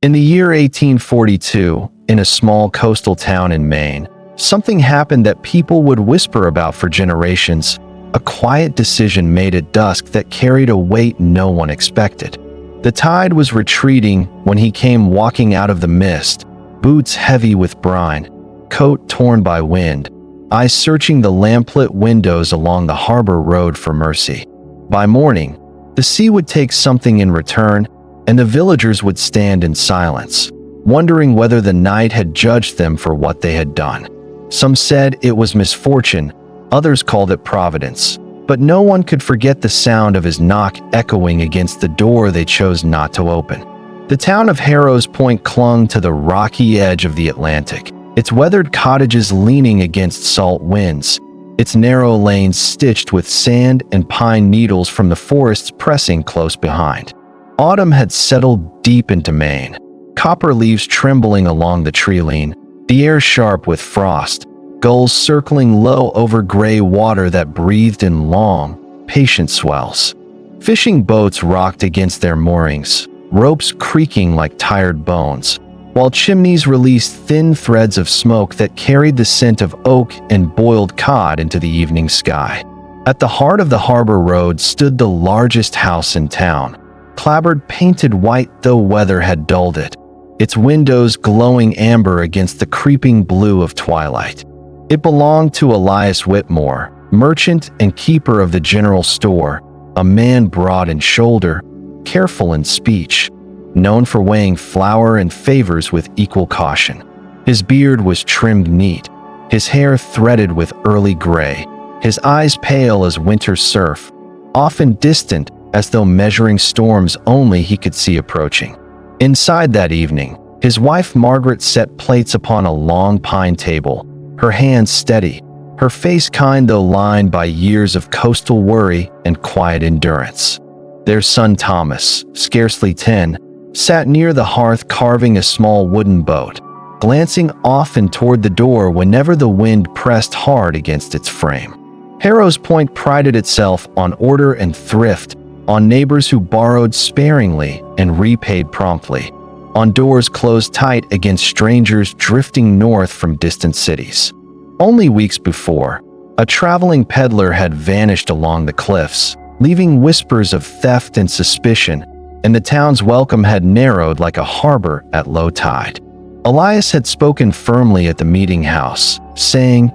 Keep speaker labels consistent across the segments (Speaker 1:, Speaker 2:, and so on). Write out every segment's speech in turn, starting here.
Speaker 1: In the year 1842, in a small coastal town in Maine, something happened that people would whisper about for generations. A quiet decision made at dusk that carried a weight no one expected. The tide was retreating when he came walking out of the mist, boots heavy with brine, coat torn by wind, eyes searching the lamplit windows along the harbor road for mercy. By morning, the sea would take something in return, and the villagers would stand in silence, wondering whether the night had judged them for what they had done. Some said it was misfortune, others called it providence, but no one could forget the sound of his knock echoing against the door they chose not to open. The town of Harrow's Point clung to the rocky edge of the Atlantic, its weathered cottages leaning against salt winds, its narrow lanes stitched with sand and pine needles from the forests pressing close behind. Autumn had settled deep into Maine, copper leaves trembling along the tree-line, the air sharp with frost, gulls circling low over gray water that breathed in long, patient swells. Fishing boats rocked against their moorings, ropes creaking like tired bones, while chimneys released thin threads of smoke that carried the scent of oak and boiled cod into the evening sky. At the heart of the harbor road stood the largest house in town, clapboard painted white though weather had dulled it, its windows glowing amber against the creeping blue of twilight. It belonged to Elias Whitmore, merchant and keeper of the general store, a man broad in shoulder, careful in speech, known for weighing flour and favors with equal caution. His beard was trimmed neat, his hair threaded with early gray, his eyes pale as winter surf, often distant as though measuring storms only he could see approaching. Inside that evening, his wife Margaret set plates upon a long pine table, her hands steady, her face kind though lined by years of coastal worry and quiet endurance. Their son Thomas, scarcely 10, sat near the hearth carving a small wooden boat, glancing often toward the door whenever the wind pressed hard against its frame. Harrow's Point prided itself on order and thrift, on neighbors who borrowed sparingly and repaid promptly, on doors closed tight against strangers drifting north from distant cities. Only weeks before, a traveling peddler had vanished along the cliffs, leaving whispers of theft and suspicion, and the town's welcome had narrowed like a harbor at low tide. Elias had spoken firmly at the meeting house, saying,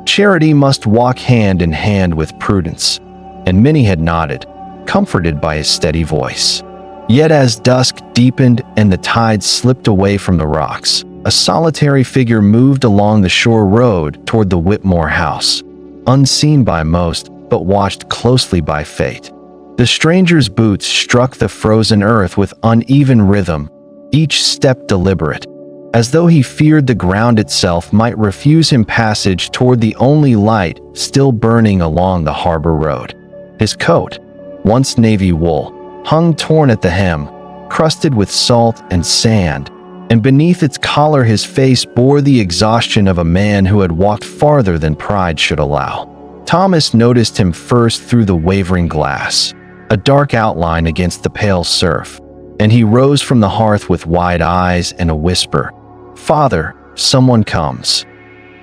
Speaker 1: "Charity must walk hand in hand with prudence," and many had nodded, comforted by his steady voice. Yet as dusk deepened and the tide slipped away from the rocks, a solitary figure moved along the shore road toward the Whitmore house, unseen by most, but watched closely by fate. The stranger's boots struck the frozen earth with uneven rhythm, each step deliberate, as though he feared the ground itself might refuse him passage toward the only light still burning along the harbor road. His coat, once navy wool, hung torn at the hem, crusted with salt and sand, and beneath its collar his face bore the exhaustion of a man who had walked farther than pride should allow. Thomas noticed him first through the wavering glass, a dark outline against the pale surf, and he rose from the hearth with wide eyes and a whisper, "Father, someone comes."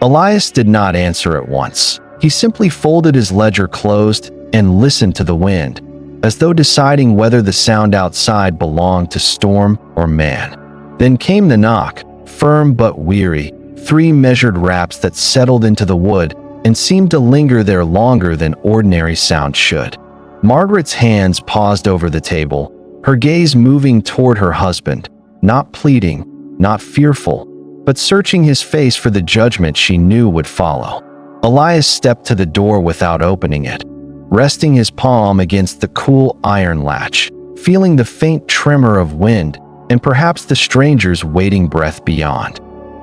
Speaker 1: Elias did not answer at once. He simply folded his ledger closed and listened to the wind, as though deciding whether the sound outside belonged to storm or man. Then came the knock, firm but weary, 3 measured raps that settled into the wood and seemed to linger there longer than ordinary sound should. Margaret's hands paused over the table, her gaze moving toward her husband, not pleading, not fearful, but searching his face for the judgment she knew would follow. Elias stepped to the door without opening it, resting his palm against the cool iron latch, feeling the faint tremor of wind and perhaps the stranger's waiting breath beyond.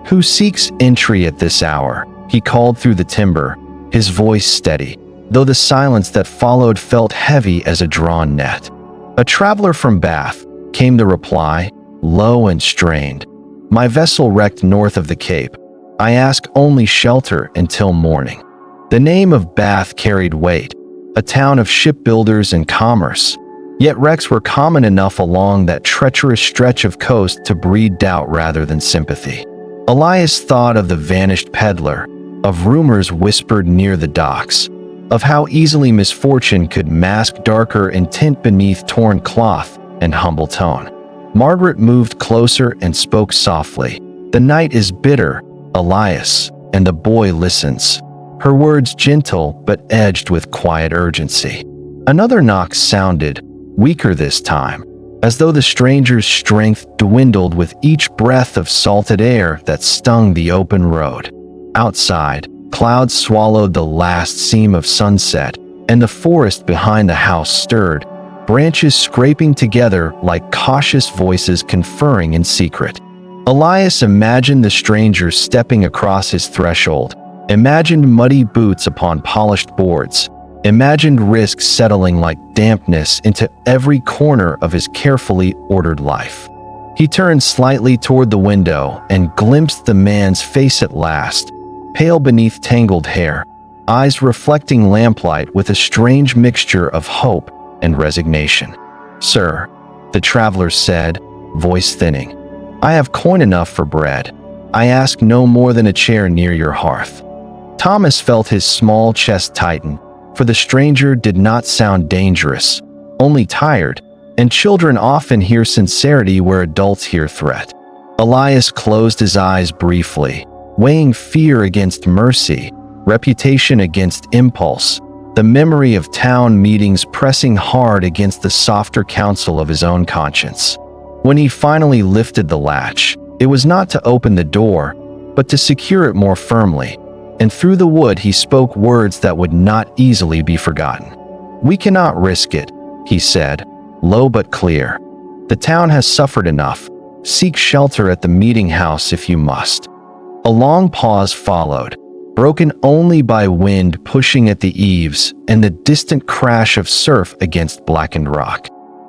Speaker 1: "Who seeks entry at this hour?" he called through the timber, his voice steady, though the silence that followed felt heavy as a drawn net. "A traveler from Bath," came the reply, low and strained. "My vessel wrecked north of the Cape. I ask only shelter until morning." The name of Bath carried weight, a town of shipbuilders and commerce, Yet wrecks were common enough along that treacherous stretch of coast to breed doubt rather than sympathy. Elias thought of the vanished peddler, of rumors whispered near the docks, of how easily misfortune could mask darker intent beneath torn cloth and humble tone. Margaret moved closer and spoke softly. "The night is bitter, Elias," and the boy listens. Her words gentle but edged with quiet urgency. Another knock sounded, weaker this time, as though the stranger's strength dwindled with each breath of salted air that stung the open road. Outside, clouds swallowed the last seam of sunset, and the forest behind the house stirred, branches scraping together like cautious voices conferring in secret. Elias imagined the stranger stepping across his threshold, imagined muddy boots upon polished boards, imagined risk settling like dampness into every corner of his carefully ordered life. He turned slightly toward the window and glimpsed the man's face at last, pale beneath tangled hair, eyes reflecting lamplight with a strange mixture of hope and resignation. "Sir," the traveler said, voice thinning, "I have coin enough for bread. I ask no more than a chair near your hearth." Thomas felt his small chest tighten, for the stranger did not sound dangerous, only tired, and children often hear sincerity where adults hear threat. Elias closed his eyes briefly, weighing fear against mercy, reputation against impulse, the memory of town meetings pressing hard against the softer counsel of his own conscience. When he finally lifted the latch, it was not to open the door, but to secure it more firmly, and through the wood he spoke words that would not easily be forgotten. "We cannot risk it," he said, low but clear. "The town has suffered enough. Seek shelter at the meeting house if you must." A long pause followed, broken only by wind pushing at the eaves and the distant crash of surf against blackened rock.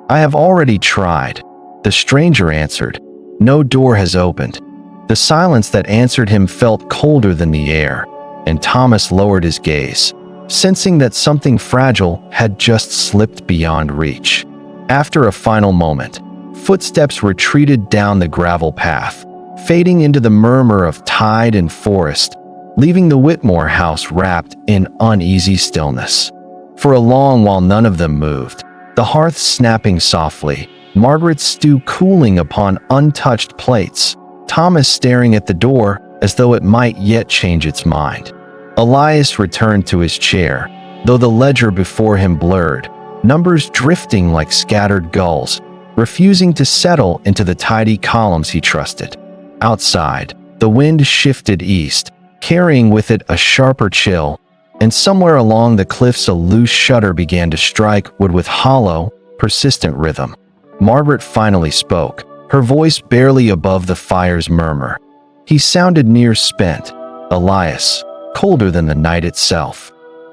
Speaker 1: "I have already tried," the stranger answered. "No door has opened." The silence that answered him felt colder than the air, and Thomas lowered his gaze, sensing that something fragile had just slipped beyond reach. After a final moment, footsteps retreated down the gravel path, fading into the murmur of tide and forest, leaving the Whitmore house wrapped in uneasy stillness. For a long while none of them moved, the hearth snapping softly, Margaret's stew cooling upon untouched plates, Thomas staring at the door as though it might yet change its mind. Elias returned to his chair, though the ledger before him blurred, numbers drifting like scattered gulls, refusing to settle into the tidy columns he trusted. Outside, the wind shifted east, carrying with it a sharper chill, and somewhere along the cliffs a loose shudder began to strike wood with hollow, persistent rhythm. Margaret finally spoke, her voice barely above the fire's murmur. He sounded near spent, Elias, colder than the night itself.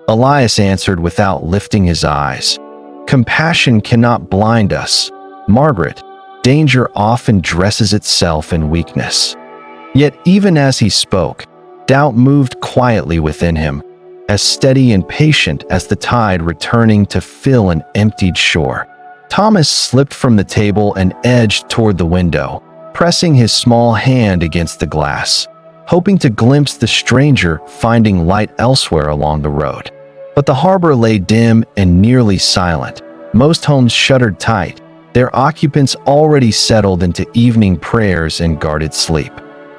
Speaker 1: Elias answered without lifting his eyes. "Compassion cannot blind us, Margaret. Danger often dresses itself in weakness." Yet even as he spoke, doubt moved quietly within him, as steady and patient as the tide returning to fill an emptied shore. Thomas slipped from the table and edged toward the window, pressing his small hand against the glass, hoping to glimpse the stranger finding light elsewhere along the road. But the harbor lay dim and nearly silent. Most homes shuttered tight, their occupants already settled into evening prayers and guarded sleep.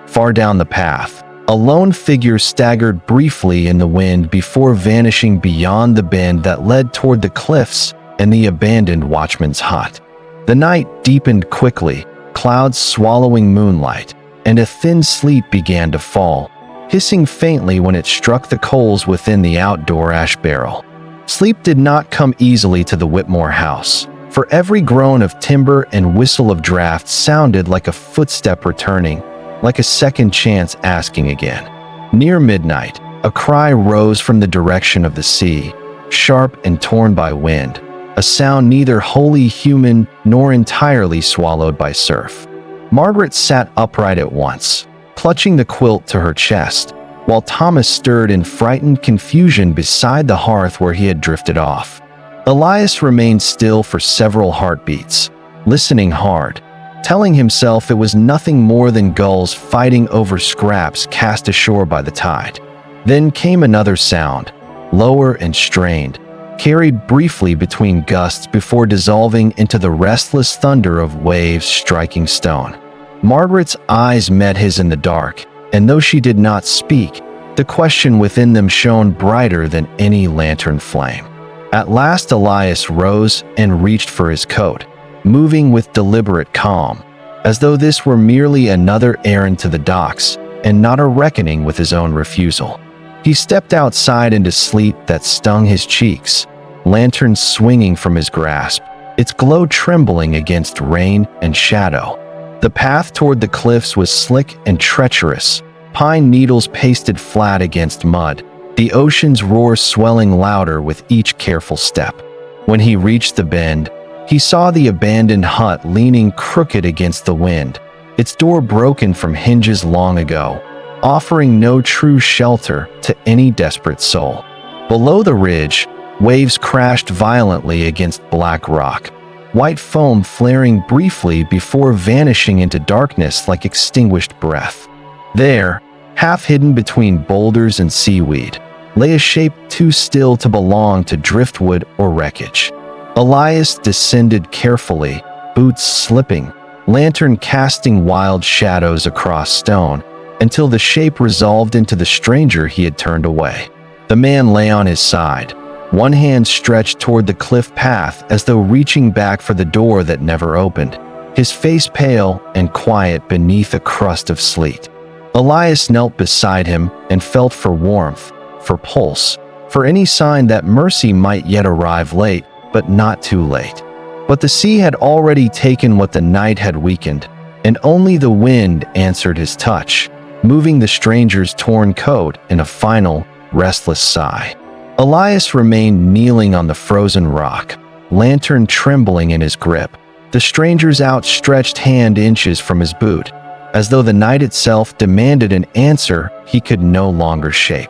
Speaker 1: Far down the path, a lone figure staggered briefly in the wind before vanishing beyond the bend that led toward the cliffs and the abandoned watchman's hut. The night deepened quickly, clouds swallowing moonlight, and a thin sleet began to fall, hissing faintly when it struck the coals within the outdoor ash barrel. Sleep did not come easily to the Whitmore house, for every groan of timber and whistle of draft sounded like a footstep returning, like a second chance asking again. Near midnight, a cry rose from the direction of the sea, sharp and torn by wind, a sound neither wholly human nor entirely swallowed by surf. Margaret sat upright at once, clutching the quilt to her chest, while Thomas stirred in frightened confusion beside the hearth where he had drifted off. Elias remained still for several heartbeats, listening hard, telling himself it was nothing more than gulls fighting over scraps cast ashore by the tide. Then came another sound, lower and strained, carried briefly between gusts before dissolving into the restless thunder of waves striking stone. Margaret's eyes met his in the dark, and though she did not speak, the question within them shone brighter than any lantern flame. At last Elias rose and reached for his coat, moving with deliberate calm, as though this were merely another errand to the docks and not a reckoning with his own refusal. He stepped outside into sleet that stung his cheeks, lantern swinging from his grasp, its glow trembling against rain and shadow. The path toward the cliffs was slick and treacherous, pine needles pasted flat against mud, the ocean's roar swelling louder with each careful step. When he reached the bend, he saw the abandoned hut leaning crooked against the wind, its door broken from hinges long ago, offering no true shelter to any desperate soul. Below the ridge, waves crashed violently against black rock, white foam flaring briefly before vanishing into darkness like extinguished breath. There, half hidden between boulders and seaweed, lay a shape too still to belong to driftwood or wreckage. Elias descended carefully, boots slipping, lantern casting wild shadows across stone, until the shape resolved into the stranger he had turned away. The man lay on his side, one hand stretched toward the cliff path as though reaching back for the door that never opened, his face pale and quiet beneath a crust of sleet. Elias knelt beside him and felt for warmth, for pulse, for any sign that mercy might yet arrive late, but not too late. But the sea had already taken what the night had weakened, and only the wind answered his touch, moving the stranger's torn coat in a final, restless sigh. Elias remained kneeling on the frozen rock, lantern trembling in his grip, the stranger's outstretched hand inches from his boot, as though the night itself demanded an answer he could no longer shape.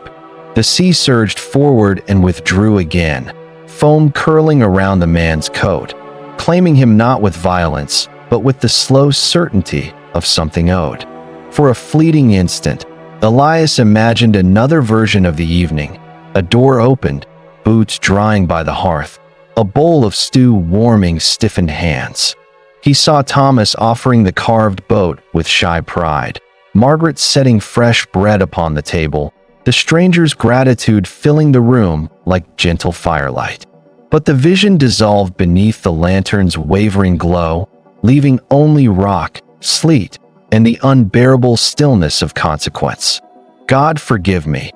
Speaker 1: The sea surged forward and withdrew again, foam curling around the man's coat, claiming him not with violence, but with the slow certainty of something owed. For a fleeting instant, Elias imagined another version of the evening. A door opened, boots drying by the hearth, a bowl of stew warming stiffened hands. He saw Thomas offering the carved boat with shy pride, Margaret setting fresh bread upon the table, the stranger's gratitude filling the room like gentle firelight. But the vision dissolved beneath the lantern's wavering glow, leaving only rock, sleet, and the unbearable stillness of consequence. "God forgive me,"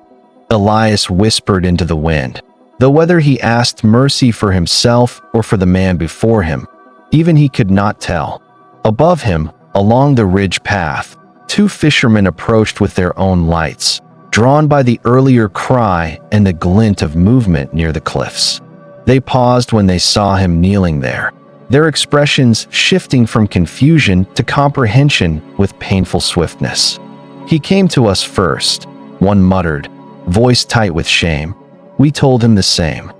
Speaker 1: Elias whispered into the wind, though whether he asked mercy for himself or for the man before him, even he could not tell. Above him, along the ridge path, two fishermen approached with their own lights, drawn by the earlier cry and the glint of movement near the cliffs. They paused when they saw him kneeling there, their expressions shifting from confusion to comprehension with painful swiftness. "He came to us first," one muttered, voice tight with shame. "We told him the same."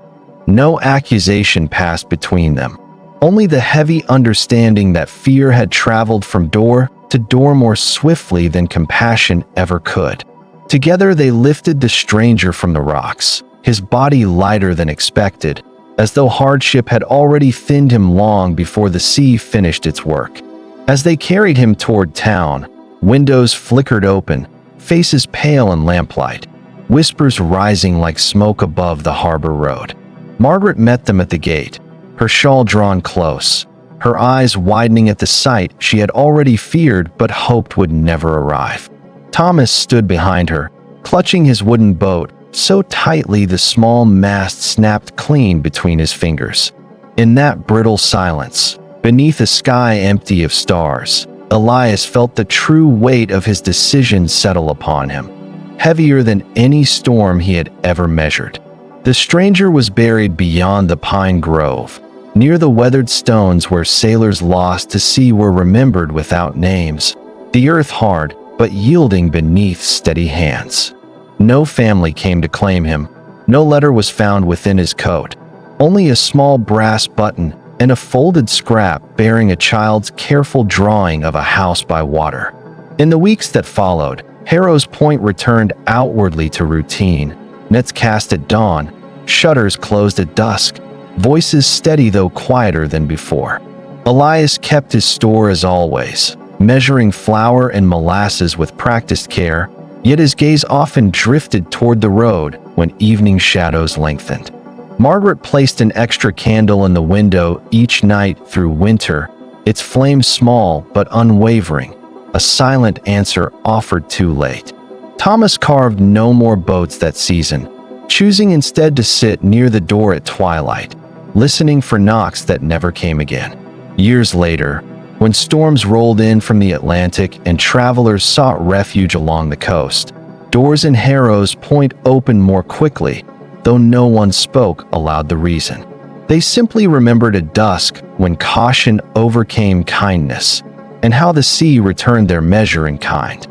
Speaker 1: No accusation passed between them, only the heavy understanding that fear had traveled from door to door more swiftly than compassion ever could. Together they lifted the stranger from the rocks, his body lighter than expected, as though hardship had already thinned him long before the sea finished its work. As they carried him toward town, windows flickered open, faces pale in lamplight, whispers rising like smoke above the harbor road. Margaret met them at the gate, her shawl drawn close, her eyes widening at the sight she had already feared but hoped would never arrive. Thomas stood behind her, clutching his wooden boat so tightly the small mast snapped clean between his fingers. In that brittle silence, beneath a sky empty of stars, Elias felt the true weight of his decision settle upon him, heavier than any storm he had ever measured. The stranger was buried beyond the pine grove, near the weathered stones where sailors lost to sea were remembered without names, the earth hard but yielding beneath steady hands. No family came to claim him, no letter was found within his coat. only a small brass button and a folded scrap bearing a child's careful drawing of a house by water. In the weeks that followed, Harrow's Point returned outwardly to routine. Nets cast at dawn, shutters closed at dusk, voices steady though quieter than before. Elias kept his store as always, measuring flour and molasses with practiced care, yet his gaze often drifted toward the road when evening shadows lengthened. Margaret placed an extra candle in the window each night through winter, its flame small but unwavering, a silent answer offered too late. Thomas carved no more boats that season, choosing instead to sit near the door at twilight, listening for knocks that never came again. Years later, when storms rolled in from the Atlantic and travelers sought refuge along the coast, doors in Harrow's Point opened more quickly, though no one spoke aloud the reason. They simply remembered a dusk when caution overcame kindness, and how the sea returned their measure in kind.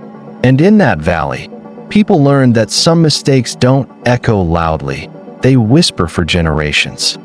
Speaker 1: And in that valley, people learned that some mistakes don't echo loudly, they whisper for generations.